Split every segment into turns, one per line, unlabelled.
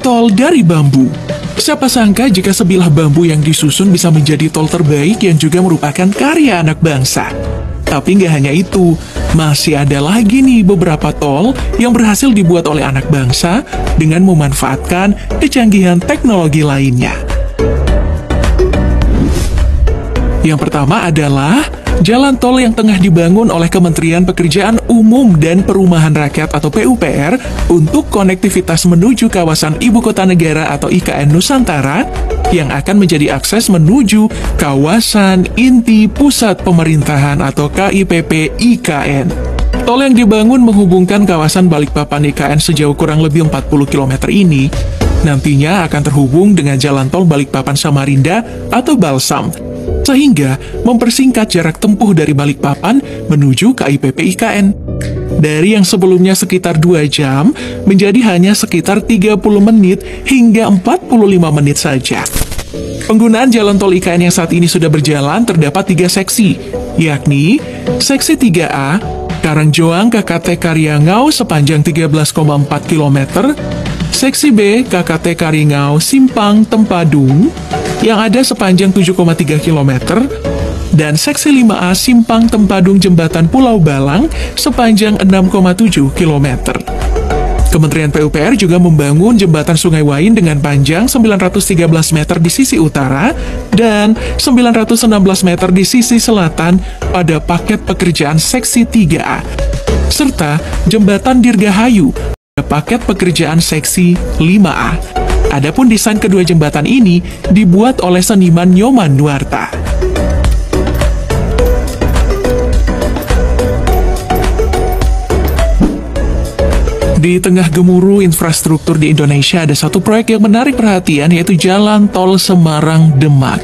tol dari bambu. Siapa sangka jika sebilah bambu yang disusun bisa menjadi tol terbaik yang juga merupakan karya anak bangsa. Tapi nggak hanya itu, masih ada lagi nih beberapa tol yang berhasil dibuat oleh anak bangsa dengan memanfaatkan kecanggihan teknologi lainnya. Yang pertama adalah jalan tol yang tengah dibangun oleh Kementerian Pekerjaan Umum dan Perumahan Rakyat atau PUPR untuk konektivitas menuju kawasan Ibu Kota Negara atau IKN Nusantara yang akan menjadi akses menuju kawasan inti pusat pemerintahan atau KIPP IKN. Tol yang dibangun menghubungkan kawasan Balikpapan IKN sejauh kurang lebih 40 km ini nantinya akan terhubung dengan jalan tol Balikpapan Samarinda atau Balsam, sehingga mempersingkat jarak tempuh dari Balikpapan menuju KIPP IKN. Dari yang sebelumnya sekitar 2 jam, menjadi hanya sekitar 30 menit hingga 45 menit saja. Penggunaan jalan tol IKN yang saat ini sudah berjalan terdapat 3 seksi, yakni Seksi 3A, Karangjoang KKT Karyangau sepanjang 13,4 km, Seksi B, KKT Karingau Simpang Tempadung, yang ada sepanjang 7,3 km, dan Seksi 5A Simpang Tempadung Jembatan Pulau Balang sepanjang 6,7 km. Kementerian PUPR juga membangun jembatan Sungai Wain dengan panjang 913 meter di sisi utara dan 916 meter di sisi selatan pada paket pekerjaan Seksi 3A, serta jembatan Dirgahayu pada paket pekerjaan Seksi 5A. Adapun desain kedua jembatan ini dibuat oleh seniman Nyoman Nuarta. Di tengah gemuruh infrastruktur di Indonesia ada satu proyek yang menarik perhatian, yaitu Jalan Tol Semarang-Demak.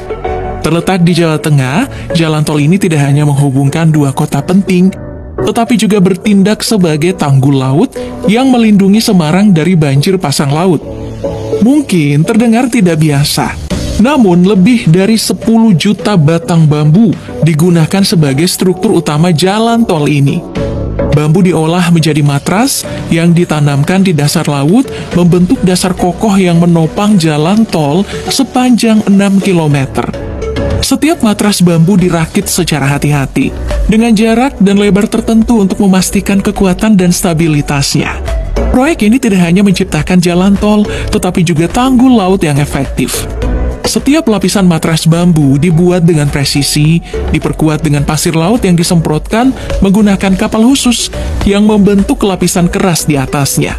Terletak di Jawa Tengah, jalan tol ini tidak hanya menghubungkan 2 kota penting, tetapi juga bertindak sebagai tanggul laut yang melindungi Semarang dari banjir pasang laut. Mungkin terdengar tidak biasa, namun lebih dari 10 juta batang bambu digunakan sebagai struktur utama jalan tol ini. Bambu diolah menjadi matras yang ditanamkan di dasar laut, membentuk dasar kokoh yang menopang jalan tol sepanjang 6 km. Setiap matras bambu dirakit secara hati-hati, dengan jarak dan lebar tertentu untuk memastikan kekuatan dan stabilitasnya. Proyek ini tidak hanya menciptakan jalan tol, tetapi juga tanggul laut yang efektif. Setiap lapisan matras bambu dibuat dengan presisi, diperkuat dengan pasir laut yang disemprotkan menggunakan kapal khusus yang membentuk lapisan keras di atasnya.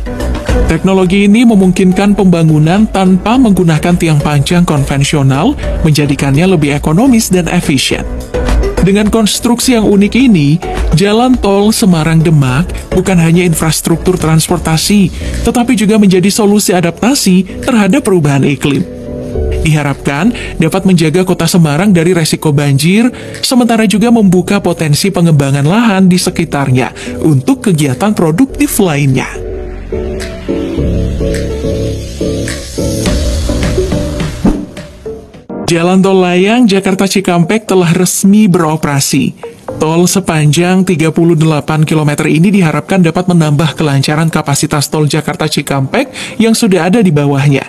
Teknologi ini memungkinkan pembangunan tanpa menggunakan tiang panjang konvensional, menjadikannya lebih ekonomis dan efisien. Dengan konstruksi yang unik ini, Jalan Tol Semarang-Demak bukan hanya infrastruktur transportasi, tetapi juga menjadi solusi adaptasi terhadap perubahan iklim. Diharapkan dapat menjaga kota Semarang dari resiko banjir, sementara juga membuka potensi pengembangan lahan di sekitarnya untuk kegiatan produktif lainnya. Jalan Tol Layang Jakarta Cikampek telah resmi beroperasi. Tol sepanjang 38 km ini diharapkan dapat menambah kelancaran kapasitas tol Jakarta Cikampek yang sudah ada di bawahnya.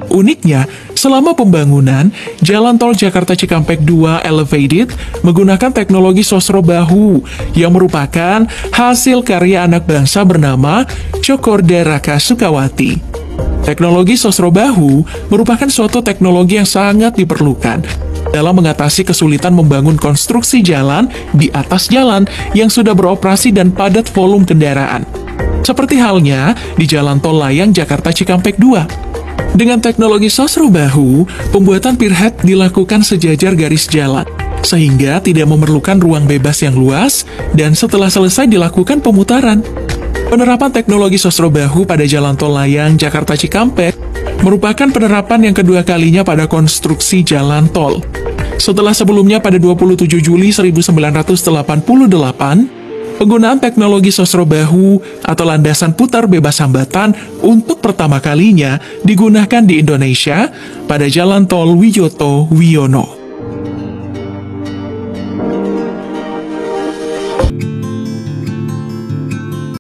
Uniknya, selama pembangunan, Jalan Tol Jakarta Cikampek 2 Elevated menggunakan teknologi sosro bahu yang merupakan hasil karya anak bangsa bernama Cokorda Raka Sukawati. Teknologi sosro bahu merupakan suatu teknologi yang sangat diperlukan dalam mengatasi kesulitan membangun konstruksi jalan di atas jalan yang sudah beroperasi dan padat volume kendaraan. Seperti halnya di Jalan Tol Layang Jakarta Cikampek 2. Dengan teknologi sosro bahu, pembuatan pierhead dilakukan sejajar garis jalan, sehingga tidak memerlukan ruang bebas yang luas, dan setelah selesai dilakukan pemutaran. Penerapan teknologi sosro bahu pada Jalan Tol Layang Jakarta Cikampek merupakan penerapan yang kedua kalinya pada konstruksi jalan tol. Setelah sebelumnya pada 27 Juli 1988, penggunaan teknologi sosro bahu atau landasan putar bebas hambatan untuk pertama kalinya digunakan di Indonesia pada Jalan Tol Wiyoto Wiono.